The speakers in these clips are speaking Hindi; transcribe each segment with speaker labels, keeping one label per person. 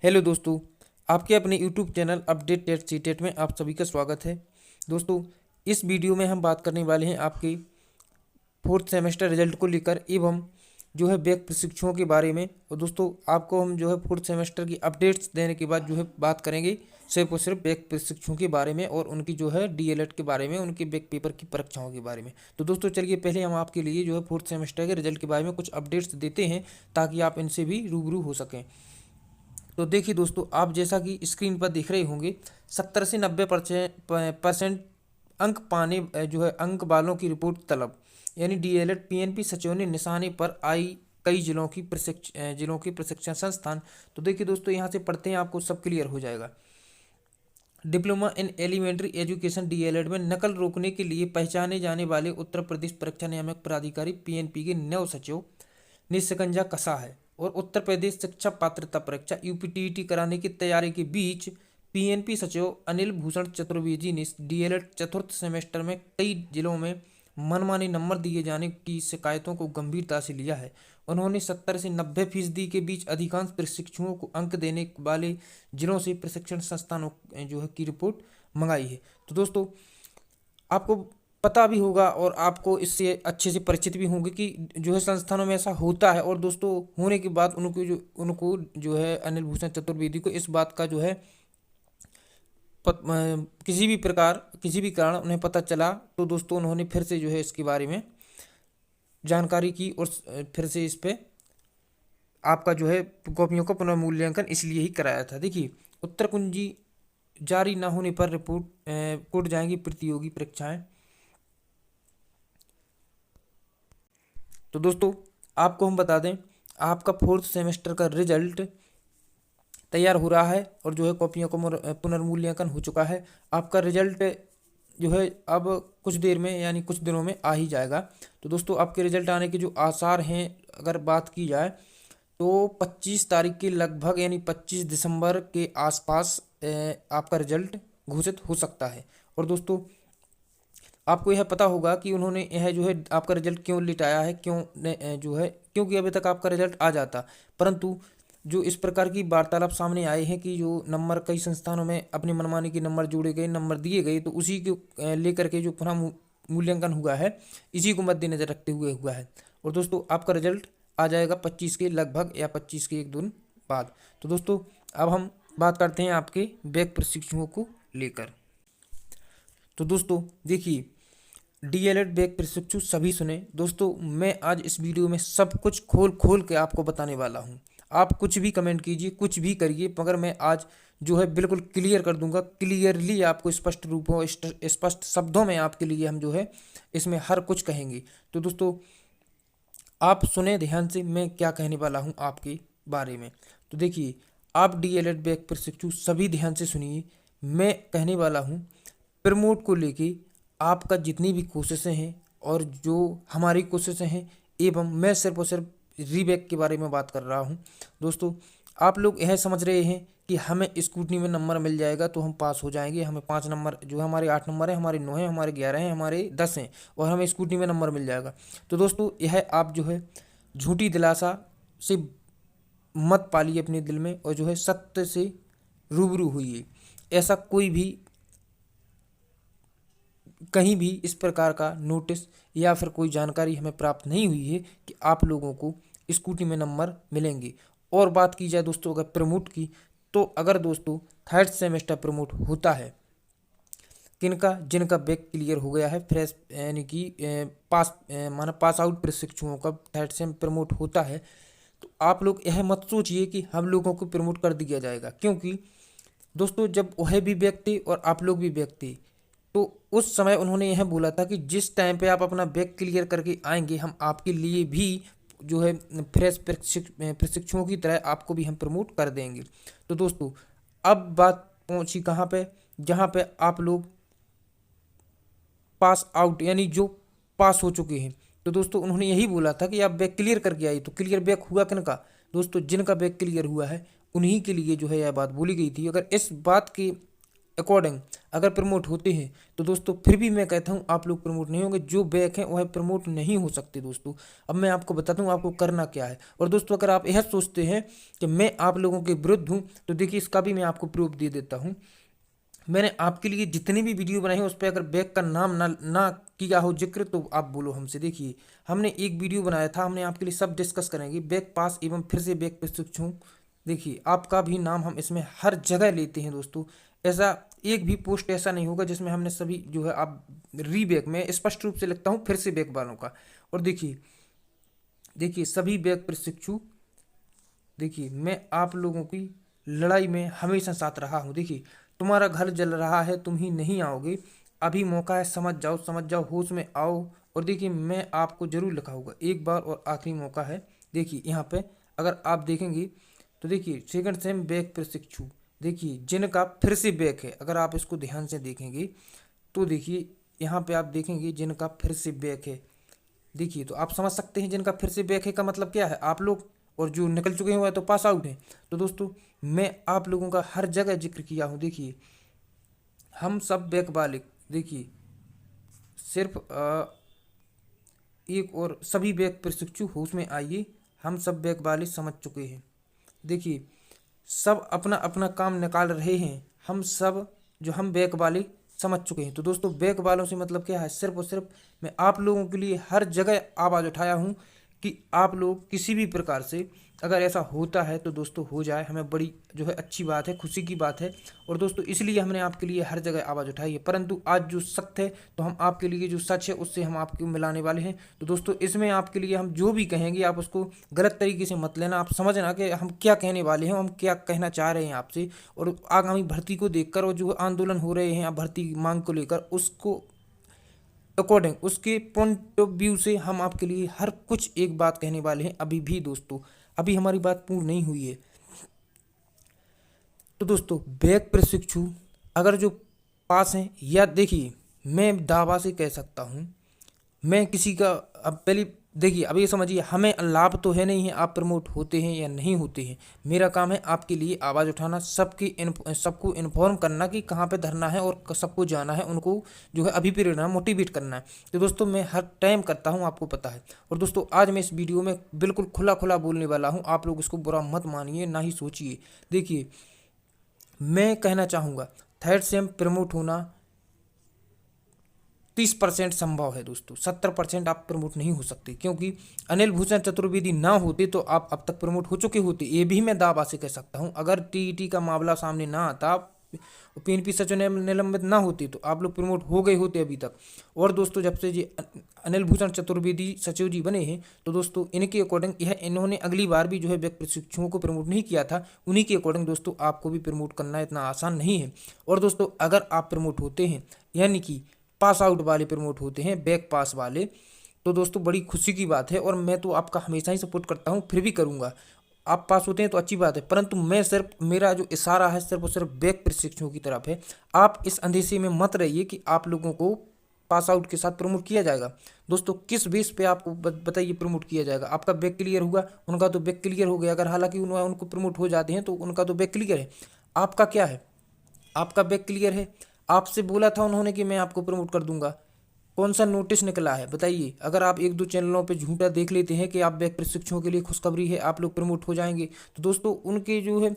Speaker 1: हेलो दोस्तों, आपके अपने YouTube channel update TET CTET में आप सभी का स्वागत है। दोस्तों, इस वीडियो में हम बात करने वाले हैं आपके फोर्थ सेमेस्टर रिजल्ट को लेकर एवं जो है बैक प्रशिक्षुओं के बारे में। और दोस्तों, आपको हम जो है फोर्थ सेमेस्टर की अपडेट्स देने के बाद जो है बात करेंगे सिर्फ और सिर्फ बैक प्रशिक्षुओं के बारे में और उनकी जो है डीएलएड के बारे में, उनके बैक पेपर की परीक्षाओं के बारे में। तो दोस्तों चलिए, पहले हम आपके लिए जो है फोर्थ सेमेस्टर के रिजल्ट के बारे में कुछ अपडेट्स देते हैं ताकि आप इनसे भी रूबरू हो सकें। तो देखिए दोस्तों, आप जैसा कि स्क्रीन पर देख रहे होंगे, 70 से 90% अंक पाने जो है अंक वालों की रिपोर्ट तलब, यानी डीएलएड पीएनपी सचिवों ने निशाने पर आई कई जिलों की प्रशिक्षण संस्थान। तो देखिए दोस्तों, यहाँ से पढ़ते हैं, आपको सब क्लियर हो जाएगा। Diploma in elementary education DElEd में नकल रोकने के लिए पहचाने जाने वाले उत्तर प्रदेश परीक्षा नियामक प्राधिकारी पीएनपी के नव सचिव ने शिकंजा कसा है और उत्तर प्रदेश शिक्षा पात्रता परीक्षा यूपीटीईटी कराने की तैयारी के बीच पीएनपी सचिव अनिल भूषण चतुर्वेदी ने डीएलएड चतुर्थ सेमेस्टर में कई जिलों में मनमाने नंबर दिए जाने की शिकायतों को गंभीरता से लिया है। उन्होंने 70 से 90% के बीच अधिकांश प्रशिक्षुओं को अंक देने वाले जिलों से प्रशिक्षण संस्थानों जो है की रिपोर्ट मंगाई है। तो दोस्तों, आपको पता भी होगा और आपको इससे अच्छे से परिचित भी होंगे कि जो है संस्थानों में ऐसा होता है। और दोस्तों, होने के बाद उनको जो है अनिल भूषण चतुर्वेदी को इस बात का जो है किसी भी कारण उन्हें पता चला, तो दोस्तों उन्होंने फिर से जो है इसके बारे में जानकारी की और फिर से इस पे आपका जो है कॉपियों का पुनर्मूल्यांकन इसलिए ही कराया था। देखिए, उत्तर कुंजी जारी न होने पर रिपोर्ट कोट जाएंगी प्रतियोगी परीक्षाएं। तो दोस्तों, आपको हम बता दें, आपका फोर्थ सेमेस्टर का रिजल्ट तैयार हो रहा है और जो है कॉपियों का पुनर्मूल्यांकन हो चुका है। आपका रिजल्ट जो है अब कुछ देर में यानी कुछ दिनों में आ ही जाएगा। तो दोस्तों, आपके रिजल्ट आने के जो आसार हैं, अगर बात की जाए तो 25 तारीख के लगभग यानी 25 दिसंबर के आसपास आपका रिजल्ट घोषित हो सकता है। और दोस्तों, आपको यह पता होगा कि उन्होंने यह जो है आपका रिजल्ट क्यों लेट आया है, जो है क्योंकि अभी तक आपका रिजल्ट आ जाता, परंतु जो इस प्रकार की वार्तालाप सामने आए हैं कि जो नंबर कई संस्थानों में अपनी मनमानी के नंबर जोड़े गए, नंबर दिए गए, तो उसी को लेकर के जो पुनः मूल्यांकन हुआ है, इसी को मद्देनजर रखते हुए हुआ है। और दोस्तों, आपका रिजल्ट आ जाएगा 25 के लगभग या 25 के एक दिन बाद। तो दोस्तों, अब हम बात करते हैं आपके बैक प्रशिक्षुओं को लेकर। तो दोस्तों देखिए, डीएलएड बैक प्रशिक्षु सभी सुने। दोस्तों, मैं आज इस वीडियो में सब कुछ खोल खोल के आपको बताने वाला हूँ। आप कुछ भी कमेंट कीजिए, कुछ भी करिए, मगर मैं आज जो है बिल्कुल क्लियर कर दूंगा, क्लियरली आपको स्पष्ट रूपों स्पष्ट शब्दों में आपके लिए हम जो है इसमें हर कुछ कहेंगे। तो दोस्तों, आप सुने ध्यान से मैं क्या कहने वाला हूँ आपके बारे में। तो देखिए, आप डीएलएड बैक प्रशिक्षु सभी ध्यान से सुनिए। मैं कहने वाला हूँ प्रमोट को लेके आपका जितनी भी कोशिशें हैं और जो हमारी कोशिशें हैं, एवं मैं सिर्फ और सिर्फ रीबैक के बारे में बात कर रहा हूँ। दोस्तों, आप लोग यह समझ रहे हैं कि हमें स्कूटनी में नंबर मिल जाएगा तो हम पास हो जाएंगे, हमें 5 नंबर जो हमारे 8 नंबर है, हमारे 9 है, हमारे 11 हैं, हमारे 10 हैं और हमें स्कूटनी में नंबर मिल जाएगा। तो दोस्तों, यह आप जो है झूठी दिलासा से मत पालिए अपने दिल में और जो है सत्य से रूबरू हुई। ऐसा कोई भी कहीं भी इस प्रकार का नोटिस या फिर कोई जानकारी हमें प्राप्त नहीं हुई है कि आप लोगों को स्कूटी में नंबर मिलेंगे। और बात की जाए दोस्तों अगर प्रमोट की, तो अगर दोस्तों थर्ड सेमेस्टर प्रमोट होता है, जिनका बैक क्लियर हो गया है, फ्रेश यानी कि पास आउट प्रशिक्षुओं का थर्ड सेम प्रमोट होता है, तो आप लोग यह मत सोचिए कि हम लोगों को प्रमोट कर दिया जाएगा। क्योंकि दोस्तों, जब वह भी बैक थे और आप लोग भी बैक थे, तो उस समय उन्होंने यह बोला था कि जिस टाइम पे आप अपना बैक क्लियर करके आएंगे, हम आपके लिए भी जो है फ्रेश प्रशिक्षुओं की तरह आपको भी हम प्रमोट कर देंगे। तो दोस्तों, अब बात पहुंची कहाँ पे, जहाँ पे आप लोग पास आउट यानी जो पास हो चुके हैं। तो दोस्तों, उन्होंने यही बोला था कि आप बैक क्लियर करके आइए। तो क्लियर बैक हुआ किनका? दोस्तों, जिनका बैक क्लियर हुआ है उन्हीं के लिए जो है यह बात बोली गई थी। अगर इस बात के अकॉर्डिंग अगर प्रमोट होते हैं तो दोस्तों फिर भी मैं कहता हूँ आप लोग प्रमोट नहीं होंगे। जो बैक हैं वह प्रमोट नहीं हो सकते दोस्तों। अब मैं आपको बताता हूँ आपको करना क्या है। और दोस्तों अगर आप यह सोचते हैं कि मैं आप लोगों के विरुद्ध हूँ तो देखिए इसका भी मैं आपको प्रूफ दे देता हूँ। मैंने आपके लिए जितनी भी वीडियो बनाई है उस पर अगर बैक का नाम ना किया हो जिक्र तो आप बोलो हमसे। देखिए हमने एक वीडियो बनाया था, हमने आपके लिए सब डिस्कस करेंगे, बैक पास एवं फिर से बैक प्रशिक्षु। देखिए आपका भी नाम हम इसमें हर जगह लेते हैं दोस्तों। ऐसा एक भी पोस्ट ऐसा नहीं होगा जिसमें हमने सभी जो है आप रीबैक में स्पष्ट रूप से लिखता हूँ फिर से बैक वालों का। और देखिए देखिए सभी बैक प्रशिक्षु, देखिए मैं आप लोगों की लड़ाई में हमेशा साथ रहा हूँ। देखिए तुम्हारा घर जल रहा है, तुम ही नहीं आओगे, अभी मौका है, समझ जाओ, होश में आओ। और देखिए मैं आपको जरूर लिखा होगा, एक बार और आखिरी मौका है। देखिए यहाँ पे अगर आप देखेंगे तो देखिए सेकंड सेम बैक प्रशिक्षु, देखिए जिनका फिर से बैक है, अगर आप इसको ध्यान से देखेंगे तो देखिए यहाँ पे आप देखेंगे जिनका फिर से बैक है। देखिए तो आप समझ सकते हैं जिनका फिर से बैक है का मतलब क्या है, आप लोग। और जो निकल चुके हैं वह तो पास आउट हैं। तो दोस्तों मैं आप लोगों का हर जगह जिक्र किया हूँ। देखिए हम सब बैक वाले, देखिए सिर्फ एक और सभी बैक प्रशिक्षु होश में आइए, हम सब बैक वाले समझ चुके हैं। देखिए सब अपना अपना काम निकाल रहे हैं, हम सब जो हम बैक वाले समझ चुके हैं। तो दोस्तों बैक वालों से मतलब क्या है, सिर्फ और सिर्फ मैं आप लोगों के लिए हर जगह आवाज़ उठाया हूँ कि आप लोग किसी भी प्रकार से अगर ऐसा होता है तो दोस्तों हो जाए, हमें बड़ी जो है अच्छी बात है, खुशी की बात है। और दोस्तों इसलिए हमने आपके लिए हर जगह आवाज़ उठाई है। परंतु आज जो सत्य है तो हम आपके लिए जो सच है उससे हम आपको मिलाने वाले हैं। तो दोस्तों इसमें आपके लिए हम जो भी कहेंगे आप उसको गलत तरीके से मत लेना, आप समझना कि हम क्या कहने वाले हैं, हम क्या कहना चाह रहे हैं आपसे। और आगामी भर्ती को देखकर और जो आंदोलन हो रहे हैं भर्ती मांग को लेकर उसको अकॉर्डिंग उसके पॉइंट ऑफ व्यू से हम आपके लिए हर कुछ एक बात कहने वाले हैं। अभी भी दोस्तों अभी हमारी बात पूर्ण नहीं हुई है। तो दोस्तों बैक प्रशिक्षु अगर जो पास हैं, या देखिए मैं दावा से कह सकता हूँ, मैं किसी का अब पहले देखिए अब ये समझिए हमें लाभ तो है नहीं है आप प्रमोट होते हैं या नहीं होते हैं। मेरा काम है आपके लिए आवाज़ उठाना, सबको इन्फॉर्म करना कि कहाँ पे धरना है और सबको जाना है, उनको जो है अभिप्रेरणा मोटिवेट करना है। तो दोस्तों मैं हर टाइम करता हूँ, आपको पता है। और दोस्तों आज मैं इस वीडियो में बिल्कुल खुला खुला बोलने वाला हूँ, आप लोग इसको बुरा मत मानिए ना ही सोचिए। देखिए मैं कहना चाहूँगा थर्ड सेम प्रमोट होना 30% संभव है दोस्तों, 70% आप प्रमोट नहीं हो सकते। क्योंकि अनिल भूषण चतुर्वेदी ना होते तो आप अब तक प्रमोट हो चुके होते, ये भी मैं दावा से कह सकता हूं। अगर टीईटी का मामला सामने ना आता, पीएनपी सचिव निलंबित ना होती तो आप लोग प्रमोट हो गए होते अभी तक। और दोस्तों जब से जी अनिल भूषण चतुर्वेदी सचिव जी बने हैं तो दोस्तों इनके अकॉर्डिंग यह इन्होंने अगली बार भी जो है बैक प्रशिक्षुओं को प्रमोट नहीं किया था, उन्हीं के अकॉर्डिंग दोस्तों आपको भी प्रमोट करना इतना आसान नहीं है। और दोस्तों अगर आप प्रमोट होते हैं, यानी कि पास आउट वाले प्रमोट होते हैं, बैक पास वाले, तो दोस्तों बड़ी खुशी की बात है। और मैं तो आपका हमेशा ही सपोर्ट करता हूं, फिर भी करूंगा। आप पास होते हैं तो अच्छी बात है, परंतु मैं सिर्फ मेरा जो इशारा है सिर्फ और सिर्फ बैक प्रशिक्षुओं की तरफ है। आप इस अंदेशे में मत रहिए कि आप लोगों को पास आउट के साथ प्रमोट किया जाएगा। दोस्तों किस बेस पे आपको बताइए प्रमोट किया जाएगा? आपका बैक क्लियर हुआ, उनका तो बैक क्लियर हो गया। अगर हालांकि उनको प्रमोट हो जाते हैं तो उनका तो बैक क्लियर है, आपका क्या है? आपका बैक क्लियर है। आपसे बोला था उन्होंने कि मैं आपको प्रमोट कर दूंगा, कौन सा नोटिस निकला है बताइए? अगर आप एक दो चैनलों पे झूठा देख लेते हैं कि आप बैक प्रशिक्षुओं के लिए खुशखबरी है, आप लोग प्रमोट हो जाएंगे, तो दोस्तों उनके जो है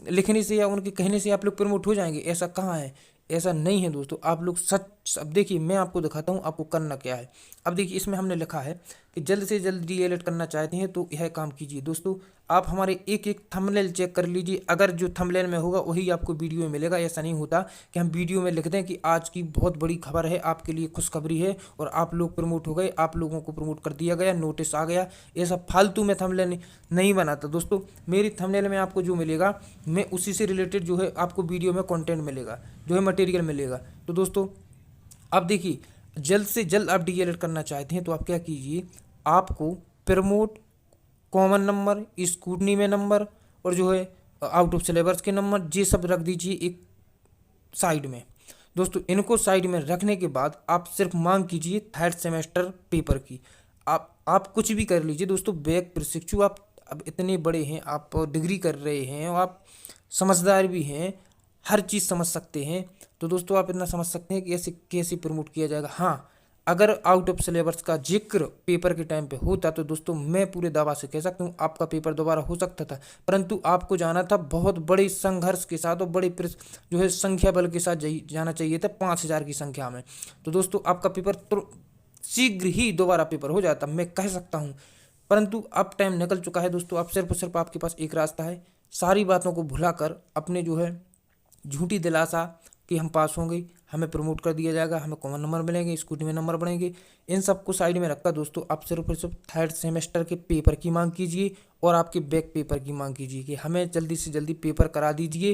Speaker 1: लिखने से या उनके कहने से आप लोग प्रमोट हो जाएंगे, ऐसा कहाँ है? ऐसा नहीं है दोस्तों। आप लोग सच, अब देखिए मैं आपको दिखाता हूँ आपको करना क्या है। अब देखिए इसमें हमने लिखा है कि जल्द से जल्द डीएलएड करना चाहते हैं तो यह काम कीजिए। दोस्तों आप हमारे एक एक थंबनेल चेक कर लीजिए, अगर जो थंबनेल में होगा वही आपको वीडियो में मिलेगा। ऐसा नहीं होता कि हम वीडियो में लिख दें कि आज की बहुत बड़ी खबर है, आपके लिए खुशखबरी है और आप लोग प्रमोट हो गए, आप लोगों को प्रमोट कर दिया गया, नोटिस आ गया। ऐसा फालतू में थंबनेल नहीं बनाता दोस्तों। मेरी थंबनेल में आपको जो मिलेगा मैं उसी से रिलेटेड जो है आपको वीडियो में कंटेंट मिलेगा, जो है मटेरियल मिलेगा। तो दोस्तों अब देखिए जल्द से जल्द आप डीएलएड करना चाहते हैं तो आप क्या कीजिए, आपको प्रमोट, कॉमन नंबर, स्कूटनी में नंबर और जो है आउट ऑफ सिलेबस के नंबर, ये सब रख दीजिए एक साइड में। दोस्तों इनको साइड में रखने के बाद आप सिर्फ मांग कीजिए थर्ड सेमेस्टर पेपर की। आप कुछ भी कर लीजिए दोस्तों। बैक प्रशिक्षु आप अब इतने बड़े हैं, आप डिग्री कर रहे हैं और आप समझदार भी हैं, हर चीज़ समझ सकते हैं। तो दोस्तों आप इतना समझ सकते हैं कि ऐसे कैसे प्रमोट किया जाएगा। हाँ, अगर आउट ऑफ सिलेबस का जिक्र पेपर के टाइम पे होता तो दोस्तों मैं पूरे दावा से कह सकता हूँ आपका पेपर दोबारा हो सकता था, परंतु आपको जाना था बहुत बड़े संघर्ष के साथ और बड़े जो है संख्या बल के साथ जाना चाहिए था 5,000 की संख्या में। तो दोस्तों आपका पेपर शीघ्र ही दोबारा पेपर हो जाता, मैं कह सकता हूँ। परंतु अब टाइम निकल चुका है दोस्तों, अब सिर्फ और सिर्फ आपके पास एक रास्ता है, सारी बातों को भुलाकर अपने जो है झूठी दिलासा कि हम पास होंगे, हमें प्रमोट कर दिया जाएगा, हमें कॉमन नंबर मिलेंगे, स्कूटी में नंबर बढ़ेंगे, इन सबको साइड में रखकर दोस्तों आप सिर्फ और सिर्फ थर्ड सेमेस्टर के पेपर की मांग कीजिए और आपके बैक पेपर की मांग कीजिए कि हमें जल्दी से जल्दी पेपर करा दीजिए,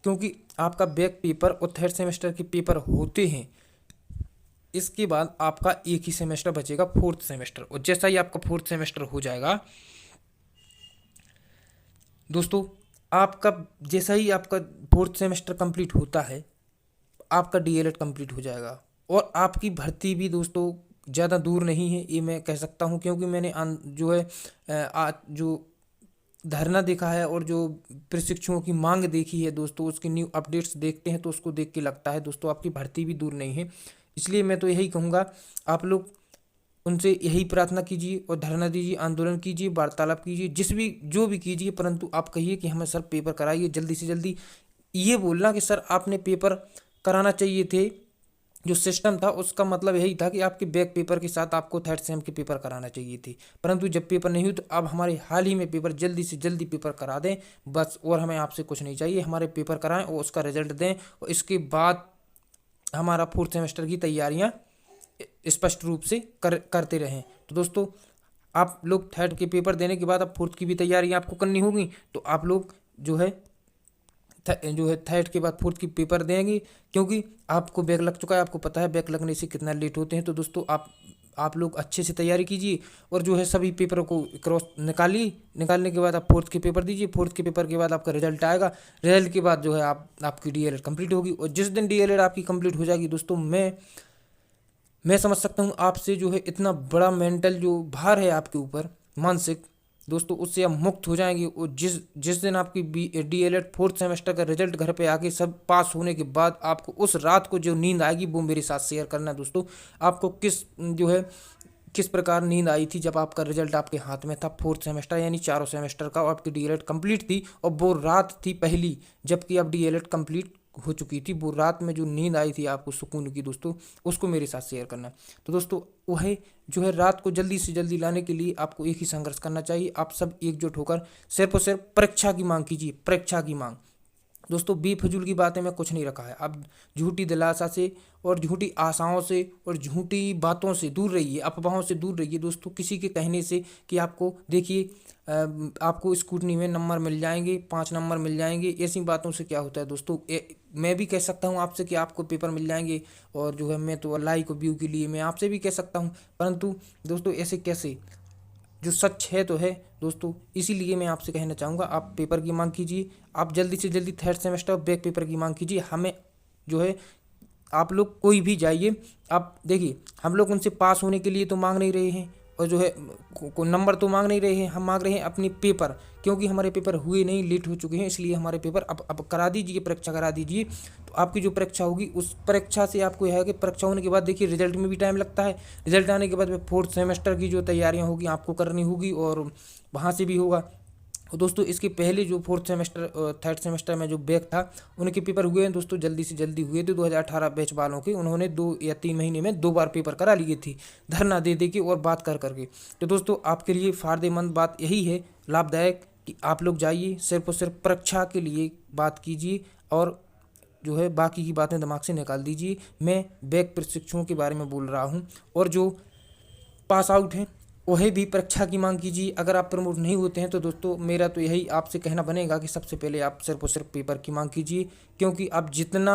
Speaker 1: क्योंकि आपका बैक पेपर और थर्ड सेमेस्टर के पेपर होते हैं। इसके बाद आपका एक ही सेमेस्टर बचेगा, फोर्थ सेमेस्टर, और जैसा ही आपका फोर्थ सेमेस्टर हो जाएगा दोस्तों, आपका जैसा ही आपका फोर्थ सेमेस्टर कंप्लीट होता है आपका डीएलएड कंप्लीट हो जाएगा और आपकी भर्ती भी दोस्तों ज़्यादा दूर नहीं है, ये मैं कह सकता हूँ, क्योंकि मैंने जो है जो धरना देखा है और जो प्रशिक्षुओं की मांग देखी है दोस्तों, उसके न्यू अपडेट्स देखते हैं तो उसको देख के लगता है दोस्तों आपकी भर्ती भी दूर नहीं है। इसलिए मैं तो यही कहूँगा, आप लोग उनसे यही प्रार्थना कीजिए और धरना दीजिए, आंदोलन कीजिए, वार्तालाप कीजिए, जो भी कीजिए, परंतु आप कहिए कि हमें सर पेपर कराइए जल्दी से जल्दी। ये बोलना कि सर आपने पेपर कराना चाहिए थे, जो सिस्टम था उसका मतलब यही था कि आपके बैक पेपर के साथ आपको थर्ड सेम के पेपर कराना चाहिए थे, परंतु जब पेपर नहीं हुई तो अब हमारे हाल ही में पेपर जल्दी से जल्दी पेपर करा दें बस, और हमें आपसे कुछ नहीं चाहिए, हमारे पेपर कराएं और उसका रिजल्ट दें और इसके बाद हमारा फोर्थ सेमेस्टर की तैयारियां स्पष्ट रूप से करते रहें। तो दोस्तों आप लोग थर्ड के पेपर देने के बाद अब फोर्थ की भी तैयारी आपको करनी होगी, तो आप लोग जो है थर्ड के बाद फोर्थ की पेपर देंगे, क्योंकि आपको बैक लग चुका है, आपको पता है बैक लगने से कितना लेट होते हैं। तो दोस्तों आप लोग अच्छे से तैयारी कीजिए और जो है सभी पेपरों को क्रॉस निकालने के बाद आप फोर्थ के पेपर दीजिए। फोर्थ के पेपर के बाद आपका रिजल्ट आएगा, रिजल्ट के बाद जो है आपकी डीएलएड कंप्लीट होगी, और जिस दिन डीएलएड आपकी कंप्लीट हो जाएगी दोस्तों, मैं समझ सकता हूँ आपसे जो है इतना बड़ा मेंटल जो भार है आपके ऊपर मानसिक दोस्तों, उससे आप मुक्त हो जाएंगे। और जिस दिन आपकी डीएलएड फोर्थ सेमेस्टर का रिजल्ट घर पे आके सब पास होने के बाद आपको उस रात को जो नींद आएगी वो मेरे साथ शेयर करना दोस्तों, आपको किस प्रकार नींद आई थी जब आपका रिजल्ट आपके हाथ में था फोर्थ सेमेस्टर यानी चारों सेमेस्टर का, और आपकी डीएलएड कंप्लीट थी और वो रात थी पहली जबकि अब डीएलएड कंप्लीट हो चुकी थी, वो रात में जो नींद आई थी आपको सुकून की दोस्तों, उसको मेरे साथ शेयर करना। तो दोस्तों वह जो है रात को जल्दी से जल्दी लाने के लिए आपको एक ही संघर्ष करना चाहिए, आप सब एकजुट होकर सिर्फ और सिर्फ परीक्षा की मांग कीजिए, परीक्षा की मांग। दोस्तों बेफजूल की बातें में कुछ नहीं रखा है, अब झूठी दिलासा से और झूठी आशाओं से और झूठी बातों से दूर रहिए, अफवाहों से दूर रहिए दोस्तों, किसी के कहने से कि आपको देखिए आपको स्कूटनी में नंबर मिल जाएंगे, 5 नंबर मिल जाएंगे, ऐसी बातों से क्या होता है दोस्तों। मैं भी कह सकता हूँ आपसे कि आपको पेपर मिल जाएंगे, और जो है मैं तो लाइक व्यू के लिए मैं आपसे भी कह सकता हूँ, परंतु दोस्तों ऐसे कैसे, जो सच है तो है दोस्तों। इसीलिए मैं आपसे कहना चाहूँगा आप पेपर की मांग कीजिए, आप जल्दी से जल्दी थर्ड सेमेस्टर बैक पेपर की मांग कीजिए। हमें जो है आप लोग कोई भी जाइए, आप देखिए हम लोग उनसे पास होने के लिए तो मांग नहीं रहे हैं, और जो है नंबर तो मांग नहीं रहे हैं, हम मांग रहे हैं अपनी पेपर, क्योंकि हमारे पेपर हुए नहीं, लेट हो चुके हैं, इसलिए हमारे पेपर अब करा दीजिए, परीक्षा करा दीजिए। तो आपकी जो परीक्षा होगी उस परीक्षा से आपको यह है कि परीक्षा होने के बाद देखिए रिजल्ट में भी टाइम लगता है, रिजल्ट आने के बाद फोर्थ सेमेस्टर की जो तैयारियाँ होगी आपको करनी होगी और वहाँ से भी होगा। और दोस्तों इसके पहले जो फोर्थ सेमेस्टर थर्ड सेमेस्टर में जो बैक था उनके पेपर हुए हैं दोस्तों, जल्दी से जल्दी हुए थे 2018 बैच वालों के, उन्होंने 2 या 3 महीने में 2 बार पेपर करा लिए थे, धरना दे के और बात कर करके। तो दोस्तों आपके लिए फायदेमंद बात यही है, लाभदायक, कि आप लोग जाइए सिर्फ और सिर्फ परीक्षा के लिए बात कीजिए और जो है बाकी की बातें दिमाग से निकाल दीजिए। मैं बैक प्रशिक्षुओं के बारे में बोल रहा हूँ, और जो पास आउट हैं वही भी परीक्षा की मांग कीजिए। अगर आप प्रमोट नहीं होते हैं तो दोस्तों मेरा तो यही आपसे कहना बनेगा कि सबसे पहले आप सिर्फ और सिर्फ पेपर की मांग कीजिए, क्योंकि आप जितना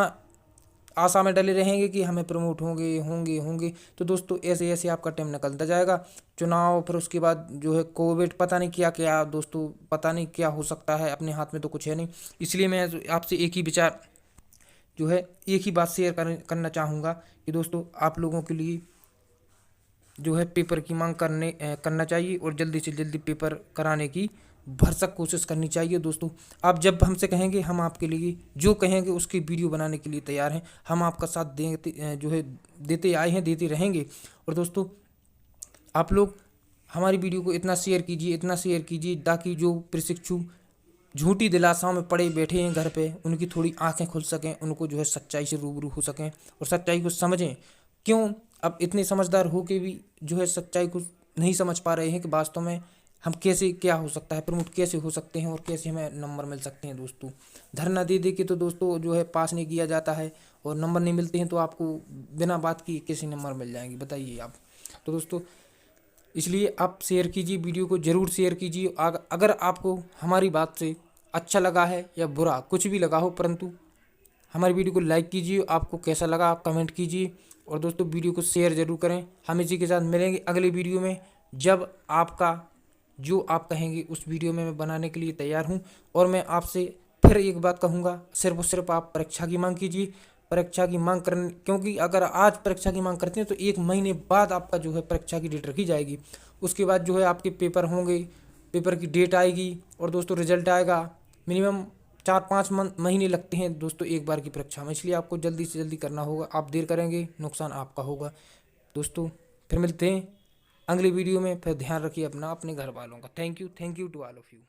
Speaker 1: आशा में डले रहेंगे कि हमें प्रमोट होंगे होंगे होंगे, तो दोस्तों ऐसे ऐसे आपका टाइम निकलता जाएगा। चुनाव, फिर उसके बाद जो है कोविड, पता नहीं क्या क्या दोस्तों, पता नहीं क्या हो सकता है, अपने हाथ में तो कुछ है नहीं। इसलिए मैं आपसे एक ही विचार जो है एक ही बात शेयर करना चाहूँगा कि दोस्तों आप लोगों के लिए जो है पेपर की मांग करना चाहिए और जल्दी से जल्दी पेपर कराने की भरसक कोशिश करनी चाहिए दोस्तों। आप जब हमसे कहेंगे, हम आपके लिए जो कहेंगे उसकी वीडियो बनाने के लिए तैयार हैं। हम आपका साथ देते जो है देते आए हैं, देते रहेंगे। और दोस्तों आप लोग हमारी वीडियो को इतना शेयर कीजिए ताकि जो प्रशिक्षु झूठी दिलासाओं में पड़े बैठे हैं घर पे, उनकी थोड़ी आंखें खुल सकें, उनको जो है सच्चाई से रूबरू हो सकें और सच्चाई को समझें। क्यों अब इतने समझदार हो के भी जो है सच्चाई को नहीं समझ पा रहे हैं कि वास्तव में हम कैसे, क्या हो सकता है, प्रमोट कैसे हो सकते हैं और कैसे हमें नंबर मिल सकते हैं। दोस्तों धरना दे दे के तो दोस्तों जो है पास नहीं किया जाता है, और नंबर नहीं मिलते हैं तो आपको बिना बात की कैसे नंबर मिल जाएंगे बताइए आप। तो दोस्तों इसलिए आप शेयर कीजिए, वीडियो को ज़रूर शेयर कीजिए। अगर आपको हमारी बात से अच्छा लगा है या बुरा कुछ भी लगा हो, परंतु हमारी वीडियो को लाइक कीजिए। आपको कैसा लगा आप कमेंट कीजिए, और दोस्तों वीडियो को शेयर ज़रूर करें। हम इसी के साथ मिलेंगे अगले वीडियो में, जब आपका जो आप कहेंगे उस वीडियो में मैं बनाने के लिए तैयार हूँ। और मैं आपसे फिर एक बात कहूँगा, सिर्फ और सिर्फ आप परीक्षा की मांग कीजिए। परीक्षा की मांग करने, क्योंकि अगर आज परीक्षा की मांग करते हैं तो 1 महीने बाद आपका जो है परीक्षा की डेट रखी जाएगी। उसके बाद जो है आपके पेपर होंगे, पेपर की डेट आएगी और दोस्तों रिजल्ट आएगा। मिनिमम 4-5 महीने लगते हैं दोस्तों एक बार की परीक्षा में, इसलिए आपको जल्दी से जल्दी करना होगा। आप देर करेंगे नुकसान आपका होगा। दोस्तों फिर मिलते हैं अगली वीडियो में। फिर ध्यान रखिए अपना, अपने घर वालों का। Thank you to all of you.